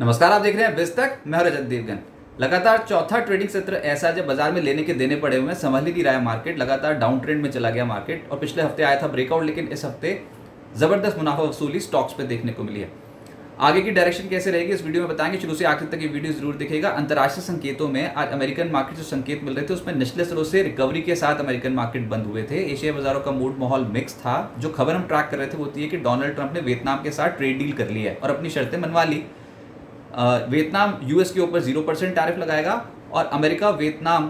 नमस्कार, आप देख रहे हैं बिस्तक। मैं हूं रजत देवगन। लगातार चौथा ट्रेडिंग सत्र ऐसा है जब बाजार में लेने के देने पड़े हुए हैं, संभल ही नहीं रहा है मार्केट। लगातार डाउन ट्रेंड में चला गया मार्केट और पिछले हफ्ते आया था ब्रेकआउट, लेकिन इस हफ्ते जबरदस्त मुनाफा वसूली स्टॉक्स पे देखने को मिली है। आगे की डायरेक्शन कैसे रहेगी इस वीडियो में बताएंगे। शुरू से आखिर तक ये वीडियो जरूर दिखेगा। अंतर्राष्ट्रीय संकेतों में आज अमेरिकन मार्केट जो संकेत मिल रहे थे उसमें निचले स्तरों से रिकवरी के साथ अमेरिकन मार्केट बंद हुए थे। एशियाई बाजारों का मूड माहौल मिक्स था। जो खबर हम ट्रैक कर रहे थे वो थी कि डोनाल्ड ट्रंप ने वियतनाम के साथ ट्रेड डील कर ली है और अपनी शर्तें मनवा ली। वियतनाम यूएस के ऊपर 0% टैरिफ लगाएगा और अमेरिका वियतनाम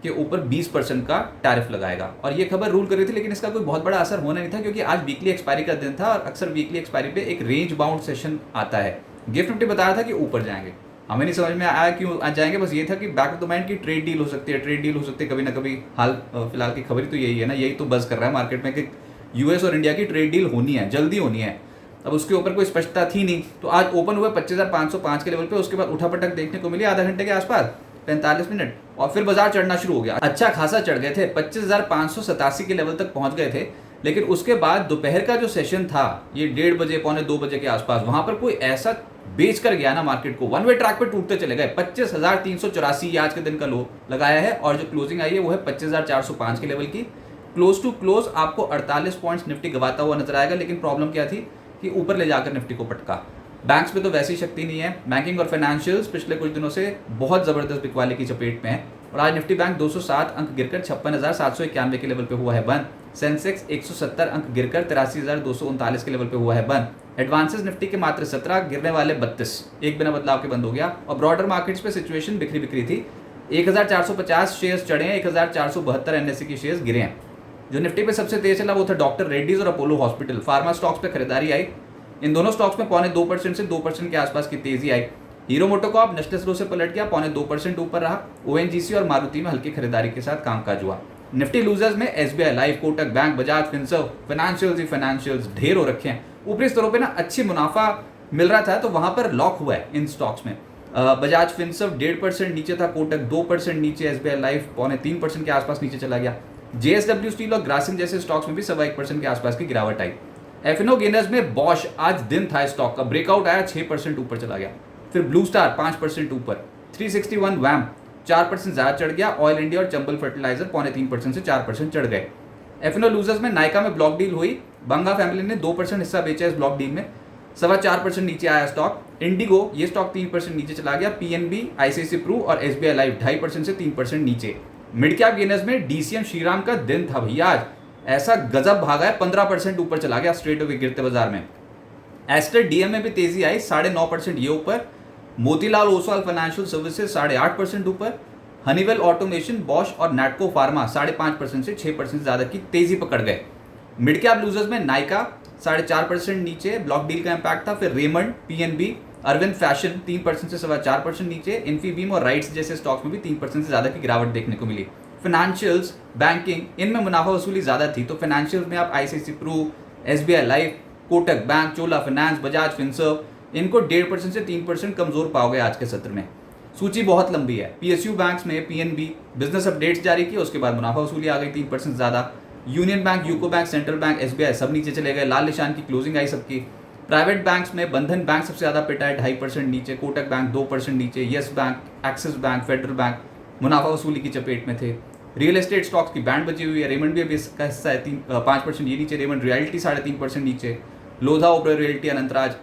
के ऊपर 20% का टैरिफ लगाएगा। और ये खबर रूल कर रही थी, लेकिन इसका कोई बहुत बड़ा असर होना नहीं था क्योंकि आज वीकली एक्सपायरी का दिन था और अक्सर वीकली एक्सपायरी पे एक रेंज बाउंड सेशन आता है। गिफ्ट निफ्टी बताया था कि ऊपर जाएंगे, हमें नहीं समझ में आया क्यों आज जाएंगे। बस ये था कि बैक ऑफ द माइंड की ट्रेड डील हो सकती है, ट्रेड डील हो सकती है कभी ना कभी। हाल फिलहाल की खबर तो यही है ना, यही तो बज़ कर रहा है मार्केट में कि यूएस और इंडिया की ट्रेड डील होनी है, जल्दी होनी है। अब उसके ऊपर कोई स्पष्टता थी नहीं, तो आज ओपन हुआ 25,505 के लेवल पे। उसके बाद उठापटक देखने को मिली आधा घंटे के आसपास, 45 मिनट, और फिर बाजार चढ़ना शुरू हो गया। अच्छा खासा चढ़ गए थे, 25,587 के लेवल तक पहुंच गए थे। लेकिन उसके बाद दोपहर का जो सेशन था, ये 1:30 बजे पौने 2 बजे के आसपास, वहां पर कोई ऐसा बेच कर गया ना मार्केट को, वन वे ट्रैक पे टूटते चले गए। 25,384 आज के दिन का लो लगाया है और जो क्लोजिंग आई है वो है 25,405 के लेवल की। क्लोज टू क्लोज आपको 48 पॉइंट्स निफ्टी गवाता हुआ नजर आएगा। लेकिन प्रॉब्लम क्या थी कि ऊपर ले जाकर निफ्टी को पटका। बैंक्स पे तो वैसी शक्ति नहीं है। बैंकिंग और फाइनेंशियल्स पिछले कुछ दिनों से बहुत जबरदस्त बिकवाली की चपेट में है और आज निफ्टी बैंक 207 अंक गिरकर 56,791 के लेवल पे हुआ है बंद। सेंसेक्स 170 अंक गिरकर 83,239 के लेवल पे हुआ है बंद। एडवांसेस निफ्टी के मात्र 17, गिरने वाले 32, एक बिना बदलाव के बंद हो गया। और ब्रॉडर मार्केट्स पे सिचुएशन बिखरी बिखरी थी। 1,450 शेयर्स चढ़े हैं, 1,472 एनएससी की शेयर्स गिरे हैं। जो निफ्टी पे सबसे तेज चला वो था डॉक्टर रेड्डीज और अपोलो हॉस्पिटल। फार्मा स्टॉक्स पे खरीदारी आई। इन दोनों स्टॉक्स में पौने 2% से 2% के आसपास की तेजी आई। हीरो मोटोकॉर्प निचले स्तरों से पलट गया, पौने 2% ऊपर रहा। ओएनजीसी और मारुति में हल्की खरीदारी के साथ कामकाज हुआ। निफ्टी लूजर्स में SBI life, Kotak bank, Bajaj Finserv, financials ढेर हो रखे हैं। ऊपरी स्तरों पे ना अच्छी मुनाफा मिल रहा था तो वहां पर लॉक हुआ है इन स्टॉक्स में। बजाज फिनसर्व 1.5% नीचे था, कोटक 2% नीचे, एसबीआई लाइफ पौने 3% के आसपास नीचे चला गया। जेएसडब्ल्यू स्टील और ग्रासिम जैसे स्टॉक्स में भी 1% के आसपास की गिरावट आई। एफएनओ गेनर्स में बॉश, आज दिन था स्टॉक का, ब्रेकआउट आया, 6% ऊपर चला गया। फिर ब्लू स्टार 5% ऊपर, 361 वैम 4% ज्यादा चढ़ गया। ऑयल इंडिया और चंबल फर्टिलाइजर पौने 3% से 4% चढ़ गए। एफएनओ लूजर्स में नायका में ब्लॉक डील हुई। बंगा फैमिली ने 2% हिस्सा बेचा इस ब्लॉक डील में, 4.25% नीचे आया स्टॉक। इंडिगो ये स्टॉक 3% नीचे चला गया। पीएनबी, आईसीआईसी प्रू और एसबीआई लाइफ 2.5% से 3% नीचे। मिड कैप गेनर्स में डीसीएम श्रीराम का दिन था भैया आज, ऐसा गजब भागा है, 15% ऊपर चला गया स्ट्रेट अवे गिरते बाजार में। एस्टर डीएम में भी तेजी आई, 9.5% ये ऊपर। मोतीलाल ओसवाल फाइनेंशियल सर्विसेज 8.5% ऊपर। हनीवेल ऑटोमेशन, बॉश और नैटको फार्मा 5.5% से 6% ज्यादा की तेजी पकड़ गए। मिड कैप लूजर्स में नाइका 4.5% नीचे, ब्लॉक डील का इंपैक्ट था। फिर रेमंड, पीएनबी, अरविंद फैशन 3% से 4.25% नीचे। इन्फीबीम और राइट्स जैसे स्टॉक्स में भी 3% से ज्यादा की गिरावट देखने को मिली। फाइनेंशियल्स, बैंकिंग, इनमें मुनाफा वसूली ज्यादा थी। तो फाइनेंशियल्स में आप ICICI Pru, SBI life, Kotak bank, Chola finance, Bajaj Finserv, इनको 1.5% से 3% कमजोर पाओगे आज के सत्र में। सूची बहुत लंबी है। पीएसयू बैंक्स में पीएनबी बिजनेस अपडेट्स जारी किए, उसके बाद मुनाफा वसूली आ गई 3% ज्यादा। Union bank, UCO bank, central bank, SBI सब नीचे चले गए। लाल निशान की क्लोजिंग आई सबकी। प्राइवेट बैंक्स में बंधन बैंक सबसे ज्यादा पिटा है, 2.5% नीचे। कोटक बैंक 2% नीचे। Yes bank, axis bank, federal bank मुनाफा वसूली की चपेट में थे। रियल एस्टेट स्टॉक्स की बैंड बची हुई है। रेमंड भी अभी इसका हिस्सा है, 5% ये नीचे। रेमंड रियल्टी 3.5% नीचे। लोधा ओबरॉय रियल्टी, अनंतराज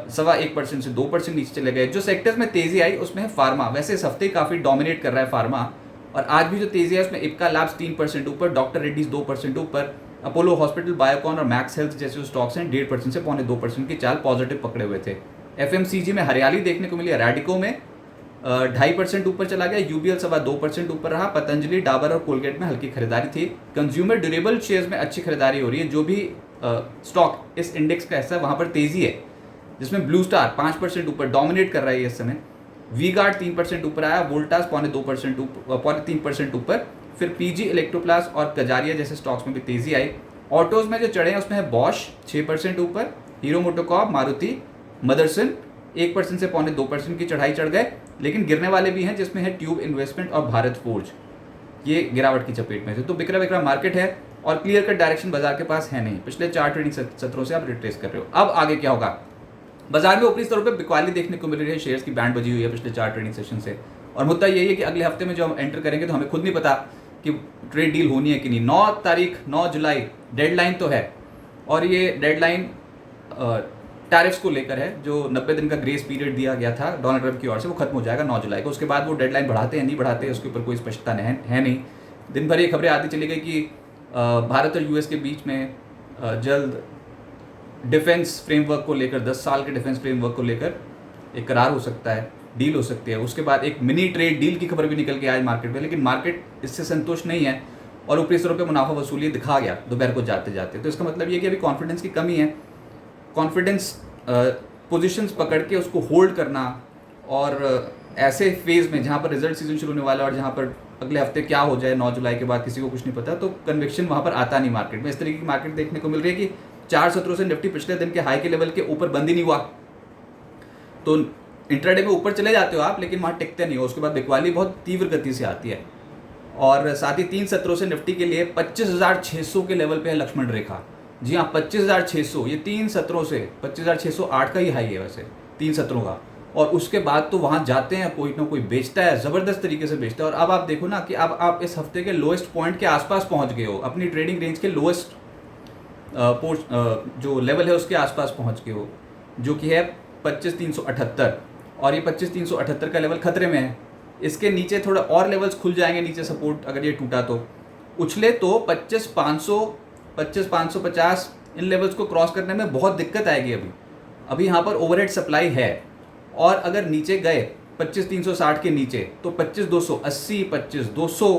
1.25% से 2% नीचे चले गए। जो सेक्टर्स में तेजी आई उसमें है फार्मा। वैसे इस हफ्ते काफी डोमिनेट कर रहा है फार्मा, और आज भी जो तेजी है उसमें इप्का लैब्स 3% ऊपर, डॉक्टर रेड्डीज 2% ऊपर, अपोलो हॉस्पिटल, बायोकॉन और मैक्स हेल्थ जैसे स्टॉक्स हैं 1.5% से पौने 2% की चाल पॉजिटिव पकड़े हुए थे। एफएमसीजी में हरियाली देखने को मिली। रैडिको में 2.5% ऊपर चला गया। यूबीएल 2% ऊपर रहा। पतंजलि, डाबर और कोलगेट में हल्की खरीदारी थी। कंज्यूमर ड्यूरेबल शेयर्स में अच्छी खरीदारी हो रही है। जो भी स्टॉक इस इंडेक्स का हिस्सा है वहां पर तेजी है, जिसमें ब्लू स्टार 5% ऊपर डोमिनेट कर रहा है इस समय। वी गार्ड 3% ऊपर आया। वोल्टास पौने 3% ऊपर। फिर पीजी इलेक्ट्रोप्लास और कजारिया जैसे स्टॉक्स में भी तेजी आई। ऑटोज में जो चढ़े हैं उसमें है बॉश 6% ऊपर, हीरो मोटोकॉर्प, मारुति, मदरसन 1% से पौने 2% की चढ़ाई चढ़ गए। लेकिन गिरने वाले भी हैं, जिसमें है ट्यूब इन्वेस्टमेंट और भारत फोर्ज, ये गिरावट की चपेट में थे। तो बिकरा बिकरा मार्केट है और क्लियर कट डायरेक्शन बाजार के पास है नहीं। पिछले 4 ट्रेडिंग सत्रों से आप रिट्रेस कर रहे हो। अब आगे क्या होगा, बाजार में ऊपरी स्तरों पे बिकवाली देखने को मिल रही है, शेयर्स की बैंड बजी हुई है पिछले 4 ट्रेडिंग सेशन से। और मुद्दा यही है कि अगले हफ्ते में जो हम एंटर करेंगे तो हमें खुद नहीं पता कि ट्रेड डील होनी है कि नहीं। 9 जुलाई डेडलाइन तो है, और ये डेडलाइन टैरिफ्स को लेकर है। जो 90 दिन का ग्रेस पीरियड दिया गया था डोनाल्ड ट्रंप की ओर से, वो खत्म हो जाएगा 9 जुलाई को। उसके बाद वो डेडलाइन बढ़ाते हैं नहीं बढ़ाते, उसके ऊपर कोई स्पष्टता है नहीं। दिन भर ये खबरें आती चली गई कि भारत और यूएस के बीच में जल्द डिफेंस फ्रेमवर्क को लेकर, 10 साल के डिफेंस फ्रेमवर्क को लेकर एक करार हो सकता है, डील हो सकती है। उसके बाद एक मिनी ट्रेड डील की खबर भी निकल के आज मार्केट में, लेकिन मार्केट इससे संतुष्ट नहीं है और ऊपरी स्तरों पे मुनाफा वसूली दिखा गया दोपहर को जाते जाते। तो इसका मतलब ये कि अभी कॉन्फिडेंस की कमी है। कॉन्फिडेंस पोजीशंस पकड़ के उसको होल्ड करना, और ऐसे फेज में जहाँ पर रिजल्ट सीजन शुरू होने वाला है और जहाँ पर अगले हफ्ते क्या हो जाए 9 जुलाई के बाद किसी को कुछ नहीं पता, तो कन्विक्शन वहाँ पर आता नहीं मार्केट में। इस तरीके की मार्केट देखने को मिल रही है कि 4 सत्रों से निफ्टी पिछले दिन के हाई के लेवल के ऊपर बंद ही नहीं हुआ। तो इंट्राडे में ऊपर चले जाते हो आप, लेकिन वहाँ टिकते नहीं हो। उसके बाद बिकवाली बहुत तीव्र गति से आती है। और साथ ही 3 सत्रों से निफ्टी के लिए 25,600 के लेवल पे है लक्ष्मण रेखा। जी हाँ, 25,600, ये 3 सत्रों से 25,608 का ही हाई है वैसे 3 सत्रों का। और उसके बाद तो वहाँ जाते हैं, कोई ना कोई बेचता है, ज़बरदस्त तरीके से बेचता है। और अब आप देखो ना कि अब आप इस हफ्ते के लोएस्ट पॉइंट के आसपास पहुँच गए हो, अपनी ट्रेडिंग रेंज के लोएस्ट जो लेवल है उसके आसपास पहुँच गए हो, जो कि है 25,378। और ये 25,378 का लेवल खतरे में है। इसके नीचे थोड़ा और लेवल्स खुल जाएंगे नीचे, सपोर्ट अगर ये टूटा तो उछले तो 25,500, 25,550 इन लेवल्स को क्रॉस करने में बहुत दिक्कत आएगी। अभी यहाँ पर ओवरहेड सप्लाई है, और अगर नीचे गए 25,360 के नीचे तो 25,280, 25,200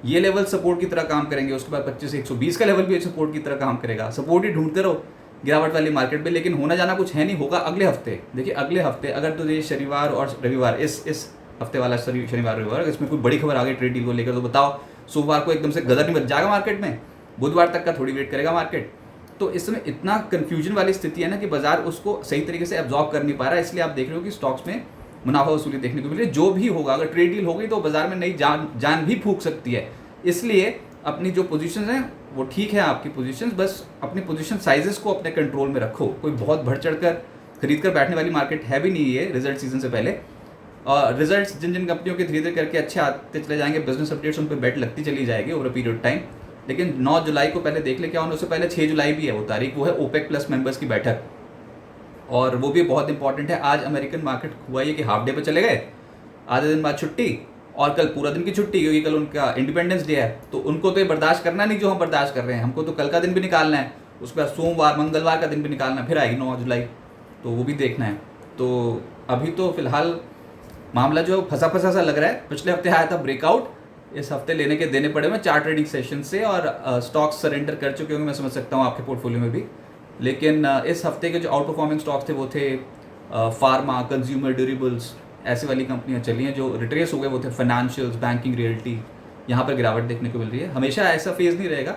ये लेवल सपोर्ट की तरह काम करेंगे। उसके बाद 25,120 का लेवल भी सपोर्ट की तरह काम करेगा। सपोर्ट ही ढूंढते रहो गिरावट वाली मार्केट में, लेकिन होना जाना कुछ है नहीं। होगा अगले हफ्ते। देखिए अगले हफ्ते अगर तो ये शनिवार और रविवार, इस हफ्ते वाला शनिवार रविवार, इसमें कोई बड़ी खबर आ गई ट्रेड डील को लेकर, तो बताओ सोमवार को एकदम से गदर नहीं बच जाएगा मार्केट में, बुधवार तक का थोड़ी वेट करेगा मार्केट। तो इस समय इतना कन्फ्यूजन वाली स्थिति है ना कि बाजार उसको सही तरीके से एब्जॉर्ब कर नहीं पा रहा है। इसलिए आप देख रहे हो कि स्टॉक्स में मुनाफा वसूली देखने को मिल रही है। जो भी होगा, अगर ट्रेड डील हो गई तो बाजार में नई जान भी फूंक सकती है। इसलिए अपनी जो पोजीशंस हैं वो ठीक है आपकी पोजीशंस, बस अपनी पोजीशन साइजेस को अपने कंट्रोल में रखो। कोई बहुत बढ़ चढ़ कर खरीद कर बैठने वाली मार्केट है भी नहीं है रिजल्ट सीजन से पहले। और रिजल्ट्स जिन जिन कंपनियों के धीरे धीरे करके अच्छे आते चले जाएंगे, बिजनेस अपडेट्स उन पर बेट लगती चली जाएगी ओवर अ पीरियड टाइम। लेकिन 9 जुलाई को पहले देख ले क्या होना। उससे पहले 6 जुलाई भी है वो तारीख, वो है ओपेक प्लस मेंबर्स की बैठक, और वो भी बहुत इंपॉर्टेंट है। आज अमेरिकन मार्केट हुआ ये कि हाफ डे पे चले गए, आधे दिन बाद छुट्टी, और कल पूरा दिन की छुट्टी, क्योंकि कल उनका इंडिपेंडेंस डे है। तो उनको तो ये बर्दाश्त करना नहीं जो हम बर्दाश्त कर रहे हैं, हमको तो कल का दिन भी निकालना है, उसके बाद सोमवार मंगलवार का दिन भी निकालना है, फिर आएगी 9 जुलाई, तो वो भी देखना है। तो अभी तो फिलहाल मामला जो फंसा सा लग रहा है। पिछले हफ्ते आया था ब्रेकआउट, इस हफ्ते लेने के देने पड़े हुए 4 ट्रेडिंग सेशन से, और स्टॉक्स सरेंडर कर चुके होंगे, मैं समझ सकता हूँ आपके पोर्टफोलियो में भी। लेकिन इस हफ्ते के जो आउट परफॉर्मिंग स्टॉक्स थे वो थे फार्मा, कंज्यूमर ड्यूरेबल्स, ऐसी वाली कंपनियां चली हैं। जो रिट्रेस हो गए वो थे फाइनेंशियल्स, बैंकिंग, रियल्टी, यहाँ पर गिरावट देखने को मिल रही है। हमेशा ऐसा फेज नहीं रहेगा,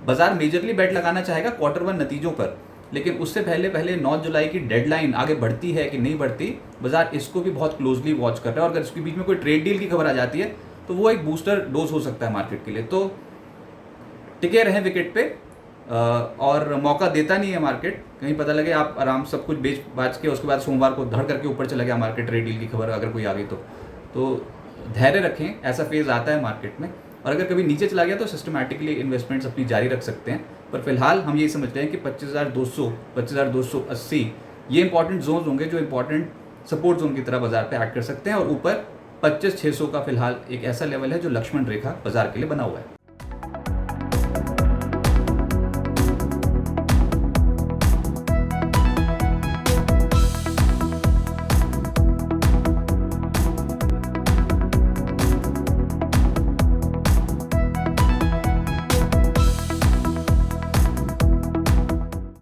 बाजार मेजरली बेट लगाना चाहेगा क्वार्टर 1 नतीजों पर, लेकिन उससे पहले 9 जुलाई की डेडलाइन आगे बढ़ती है कि नहीं बढ़ती, बाजार इसको भी बहुत क्लोजली वॉच कर रहा है। और अगर इसके बीच में कोई ट्रेड डील की खबर आ जाती है तो वो एक बूस्टर डोज हो सकता है मार्केट के लिए। तो टिके रहें विकेट पे, और मौका देता नहीं है मार्केट। कहीं पता लगे आप आराम सब कुछ बेच बाच के उसके बाद सोमवार को धड़ करके ऊपर चला गया मार्केट, ट्रेड डील की खबर अगर कोई आ गई तो धैर्य रखें, ऐसा फेज आता है मार्केट में। और अगर कभी नीचे चला गया तो सिस्टमैटिकली इन्वेस्टमेंट्स अपनी जारी रख सकते हैं। पर फिलहाल हम ये समझ रहे हैं कि 25,200, 25,280 ये इंपॉर्टेंट जोन होंगे जो इंपॉर्टेंट सपोर्ट जोन की तरह बाजार पे ऐड कर सकते हैं। और ऊपर 25,600 का फिलहाल एक ऐसा लेवल है जो लक्ष्मण रेखा बाजार के लिए बना हुआ है।